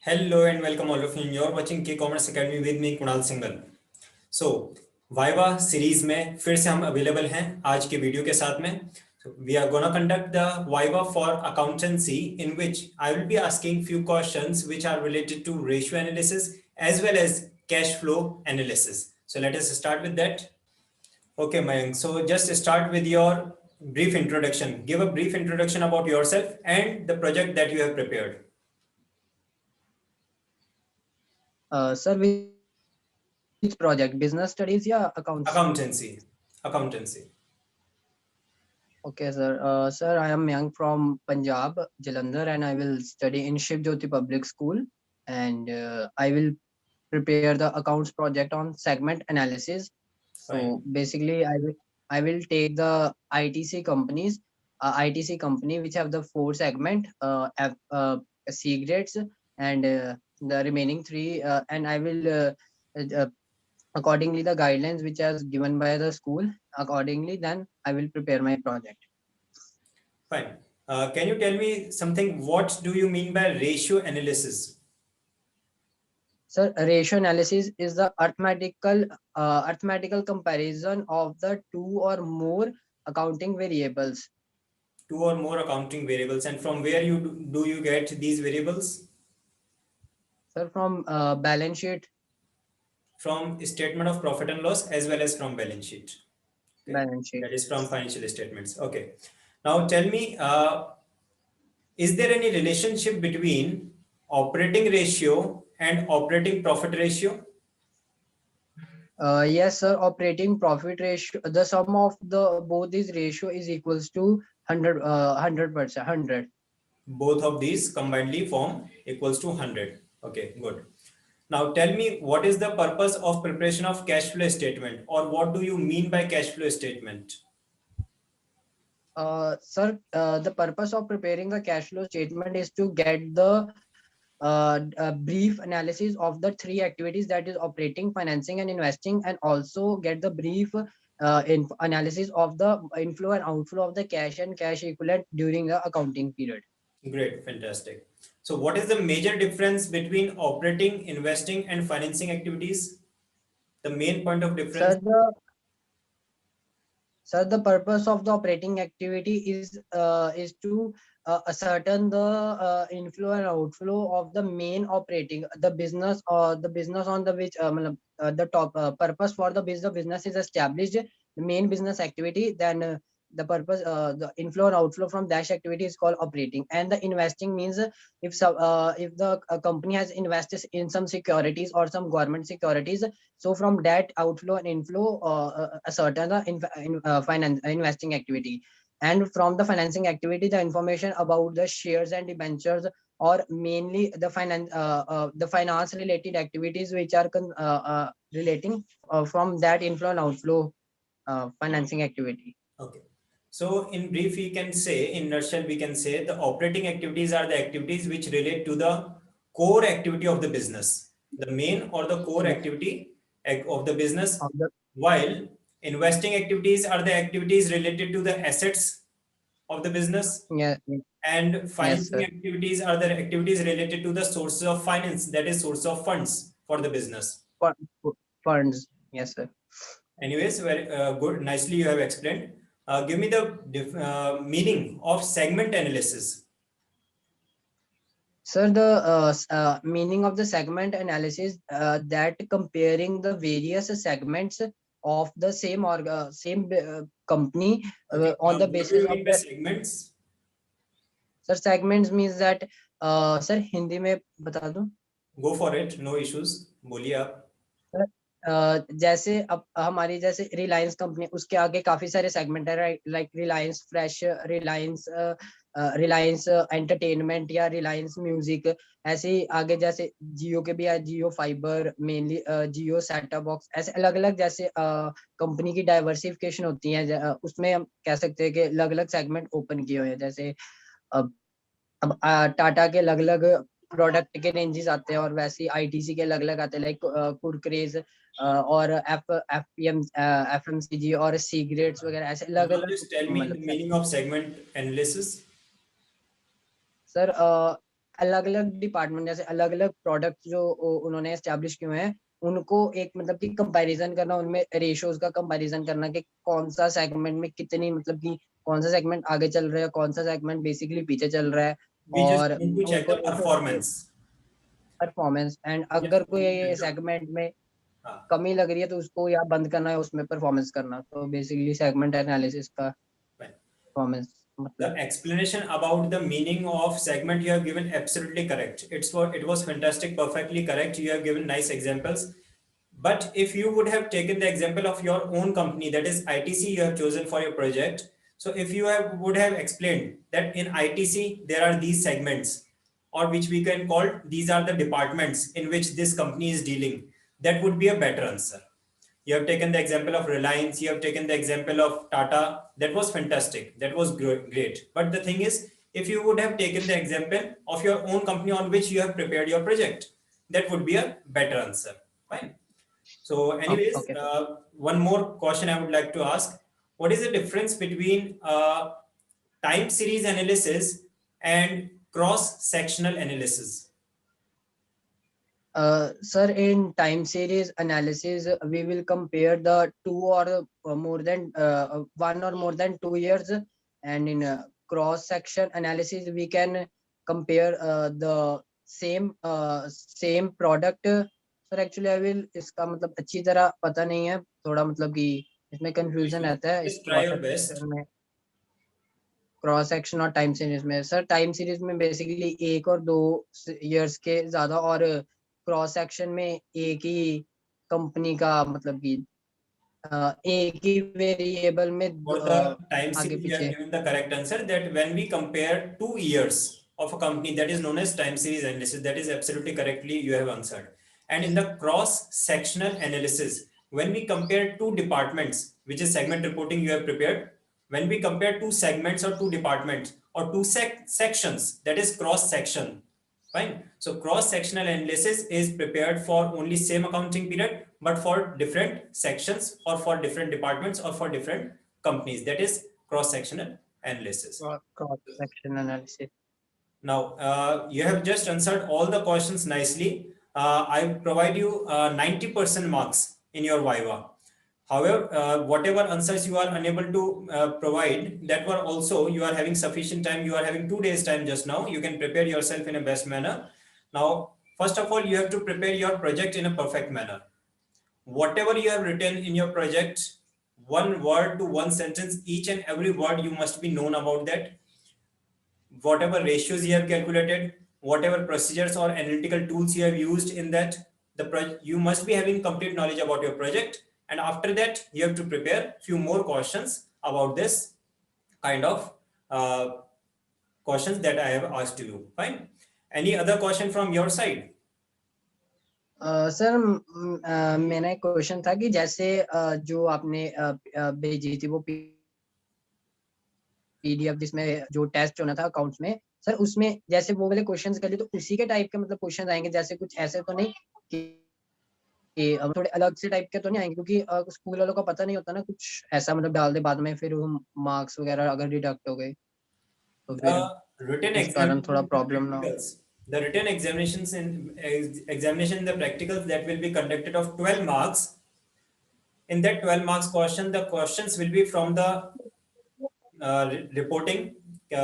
Hello and welcome all of you. You're watching K Commerce Academy with me Kunal Singhal. So viva series में फिर से हम available हैं आज के वीडियो के साथ में. So we are gonna conduct the Viva for accountancy in which I will be asking few questions which are related to ratio analysis as well as cash flow analysis. So let us start with that. Okay, Mayank. So just start with your brief introduction. Give a brief introduction about yourself and the project that you have prepared. Sir, which project? Business studies या accounts? Accountancy. Okay, sir. Sir, I am Mayank from Punjab, Jalandhar, and I will study in Shiv Jyoti Public School, and I will prepare the accounts project on segment analysis. So Fine. basically, I will take the ITC companies, ITC company which have the 4 segment, C grades, and the remaining 3, and I will accordingly the guidelines which are given by the school. Accordingly, then I will prepare my project. Fine. Can you tell me something? What do you mean by ratio analysis? Sir, ratio analysis is the arithmetical comparison of the 2 or more accounting variables. 2 or more accounting variables, and from where do you get these variables? Sir, from balance sheet. From statement of profit and loss as well as from balance sheet. Okay. Balance sheet. That is from financial statements. Okay. Now tell me, is there any relationship between operating ratio and operating profit ratio? Yes, sir. Operating profit ratio, the sum of the both these ratio is equals to 100%. 100. Both of these combinedly form equals to 100. Okay, good. Now tell me, what is the purpose of preparation of cash flow statement, or what do you mean by cash flow statement? Sir, the purpose of preparing the cash flow statement is to get the brief analysis of the 3 activities, that is operating, financing, and investing, and also get the brief analysis of the inflow and outflow of the cash and cash equivalent during the accounting period. Great, fantastic. So what is the major difference between operating, investing, and financing activities? The main point of difference? Sir, the purpose of the operating activity is to ascertain the inflow and outflow of the main operating the business, or the business on the which the top purpose for the business is established, the main business activity. Then the purpose, the inflow and outflow from that activity is called operating. And the investing means if the company has invested in some securities or some government securities, so from that outflow and inflow a certain finance investing activity. And from the financing activity, the information about the shares and debentures, or mainly the finance related activities which are relating from that inflow and outflow financing activity. Okay. So in brief, we can say, in nutshell, we can say the operating activities are the activities which relate to the core activity of the business, the main or the core activity of the business, while investing activities are the activities related to the assets of the business. Yeah. And financing Yes, activities are the activities related to the sources of finance, that is source of funds for the business. Funds. Yes, sir. Anyways, very good. Nicely you have explained. Give me the meaning of segment analysis. Sir, the meaning of the segment analysis, that comparing the various segments of the same company on the basis of the segments. Sir, segments means that sir Hindi में बता दूं? Go for it, no issues. बोलिए आप. जैसे अब हमारी जैसे Reliance company, उसके आगे काफी सारे सेगमेंट है, like Reliance fresh, Reliance entertainment या रिलायंस म्यूजिक. ऐसे ही आगे जैसे जियो के भी है, जियो फाइबर, मेनली जियो सेटअप बॉक्स. ऐसे अलग अलग जैसे कंपनी की डाइवर्सिफिकेशन होती है, उसमें हम कह सकते हैं कि अलग अलग सेगमेंट ओपन किए हुए हैं. जैसे अब टाटा के अलग अलग प्रोडक्ट के रेंजेस आते हैं, और वैसे ही आईटीसी के अलग अलग आते हैं, लाइक कुरकुरेज और एफएमसीजी और सिगरेट्स वगैरह, ऐसे अलग अलग. Just tell me the meaning of segment analysis. Sir, अलग अलग डिपार्टमेंट, जैसे अलग अलग प्रोडक्ट जो उन्होंने एस्टेब्लिश किए हैं, उनको एक मतलब कि कंपैरिजन करना, उनमें रेशियोज का कंपैरिजन करना कि कौन सा सेगमेंट में कितनी मतलब कि कौन सा सेगमेंट आगे चल रहा है, कौन सा सेगमेंट बेसिकली पीछे चल रहा है, We just और need to check उनको the performance. Performance and Just अगर need to कोई check the- सेगमेंट में हाँ. कमी लग रही है तो उसको या बंद करना है, उसमें परफॉर्मेंस करना, तो बेसिकली सेगमेंट एनालिसिस का परफॉर्मेंस The मतलब। explanation about the meaning of segment you have given absolutely correct. It was fantastic, perfectly correct. You have given nice examples. But if you would have taken the example of your own company, that is ITC, you have chosen for your project. So if you would have explained that in ITC there are these segments, or which we can call these are the departments in which this company is dealing, that would be a better answer. You have taken the example of Reliance, you have taken the example of Tata. That was fantastic. That was great. But the thing is, if you would have taken the example of your own company on which you have prepared your project, that would be a better answer. Fine. So, anyways, okay one more question I would like to ask. What is the difference between time series analysis and cross-sectional analysis? Sir, in time series analysis, we will compare the two or more than 1 or more than 2 years, and in cross section analysis, we can compare the same product. Sir, actually, I will इसका मतलब अच्छी तरह पता नहीं है, थोड़ा मतलब कि इसमें confusion रहता है इस Just try cross your best. section में, क्रॉस सेक्शन और टाइम सीरीज में। सर टाइम सीरीज में बेसिकली 1 और 2 इयर्स के ज्यादा, और क्रॉस सेक्शन में एक ही कंपनी का मतलब कि एक ही वेरिएबल में For the time आगे series, you have पीछे। given the correct answer that when we compare 2 years of a company, that is known as time series analysis. That is absolutely correctly you have answered. And in the cross-sectional analysis, when we compare two departments, which is segment reporting you have prepared, when we compare two segments or two departments or two sections, that is cross-section. Fine. So cross-sectional analysis is prepared for only same accounting period, but for different sections or for different departments or for different companies. That is cross-sectional analysis. Cross section analysis. Now, you have just answered all the questions nicely. I provide you 90% marks in your Viva. However, whatever answers you are unable to provide, that were also, you are having sufficient time, you are having 2 days time just now, you can prepare yourself in a best manner. Now, first of all, you have to prepare your project in a perfect manner. Whatever you have written in your project, one word to one sentence, each and every word you must be known about that. Whatever ratios you have calculated, whatever procedures or analytical tools you have used in that, you must be having complete knowledge about your project. And after that, you have to prepare few more questions about this kind of questions that I have asked you. Fine. Any other question from your side? Sir मेरा एक question था कि जैसे जो आपने भेजी थी वो पीडीएफ जिसमें जो टेस्ट होना था अकाउंट्स में, सर उसमें जैसे वो वाले क्वेश्चंस कर लिए तो उसी के टाइप के मतलब क्वेश्चंस आएंगे, जैसे कुछ ऐसे तो नहीं कि थोड़े अलग से टाइप के तो नहीं आएंगे, क्योंकि स्कूल वालों को पता नहीं होता ना, कुछ ऐसा मतलब डाल दे बाद में फिर मार्क्स वगैरह अगर डिडक्ट हो गए तो फिर The written उस कारण थोड़ा examination, प्रॉब्लम ना हो। the written examinations in examination, the practicals that will be conducted of 12 marks. In that 12 marks question, the questions will be from the reporting,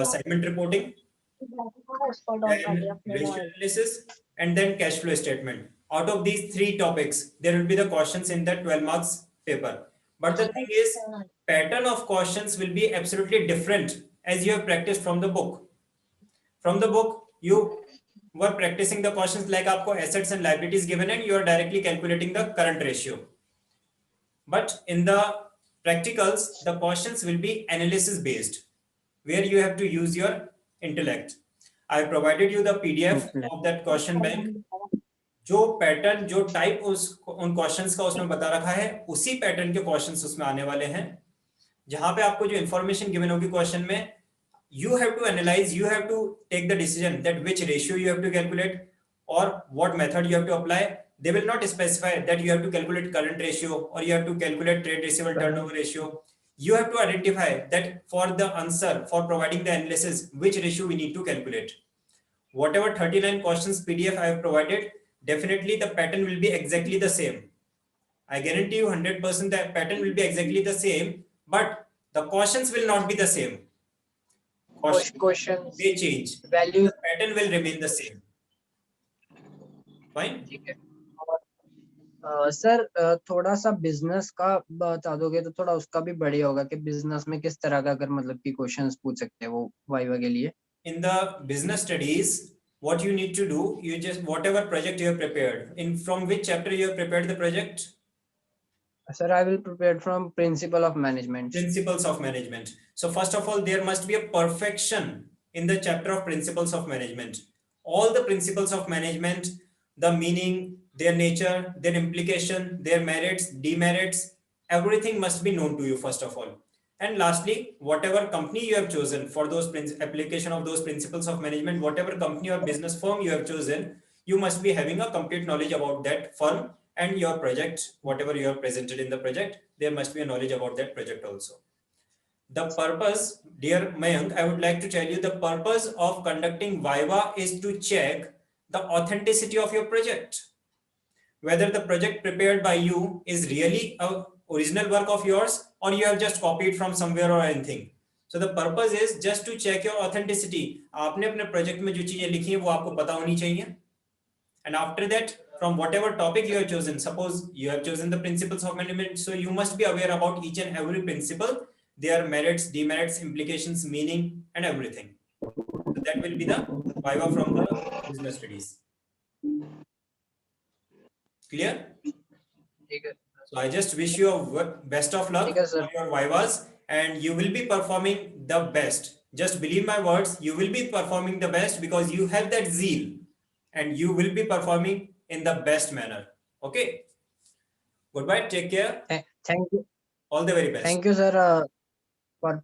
segment reporting, then ratio analysis, and then cash flow statement. Out of these three topics, there will be the questions in that 12 marks paper. But the thing is, pattern of questions will be absolutely different as you have practiced from the book. From the book, you were practicing the questions like आपको assets and liabilities given and you are directly calculating the current ratio. But in the practicals, the questions will be analysis based, where you have to use your intellect. I provided you the PDF of that question bank. जो pattern जो type उन questions का उसमें बता रखा है, उसी pattern के क्वेश्चंस उसमें आने वाले हैं, जहां पे आपको जो इंफॉर्मेशन गिवन होगी क्वेश्चन में, you have to analyze, you have to take the decision that which ratio you have to calculate or what method you have to apply. They will not specify that you have to calculate current ratio or you have to calculate trade receivable turnover ratio. You have to identify that for the answer, for providing the analysis, which ratio we need to calculate. whatever 39 questions PDF I have provided, definitely the pattern will be exactly the same. I guarantee you 100% the pattern will be exactly the same, but the questions will not be the same. Questions may change. value. The pattern will remain the same. Fine. ठीक है। Sir थोड़ा सा business का बता दोगे तो थोड़ा उसका भी बढ़िया होगा कि बिजनेस में किस तरह का अगर मतलब कि क्वेश्चंस पूछ सकते हैं वो वाइवा के लिए। In the business studies, what you need to do, you just whatever project you have prepared, in from which chapter you have prepared the project? Sir, I will prepare from principle of management. Principles of management. So first of all, there must be a perfection in the chapter of principles of management. All the principles of management, the meaning, their nature, their implication, their merits, demerits, everything must be known to you first of all. And lastly, whatever company you have chosen for those application of those principles of management, whatever company or business firm you have chosen, you must be having a complete knowledge about that firm and your project, whatever you have presented in the project, there must be a knowledge about that project also. The purpose, dear Mayank, I would like to tell you the purpose of conducting Viva is to check the authenticity of your project. Whether the project prepared by you is really a original work of yours or you have just copied from somewhere or anything. So the purpose is just to check your authenticity. आपने अपने project में जो चीजें लिखी हैं वो आपको पता होनी चाहिए. And after that, from whatever topic you have chosen, suppose you have chosen the principles of management, so you must be aware about each and every principle, their merits, demerits, implications, meaning, and everything. So that will be the Viva from the business studies. Clear? So I just wish you a best of luck on your Vivas, and you will be performing the best. Just believe my words, you will be performing the best because you have that zeal and you will be performing in the best manner. Okay. Goodbye. Take care. Thank you. All the very best. Thank you, sir, for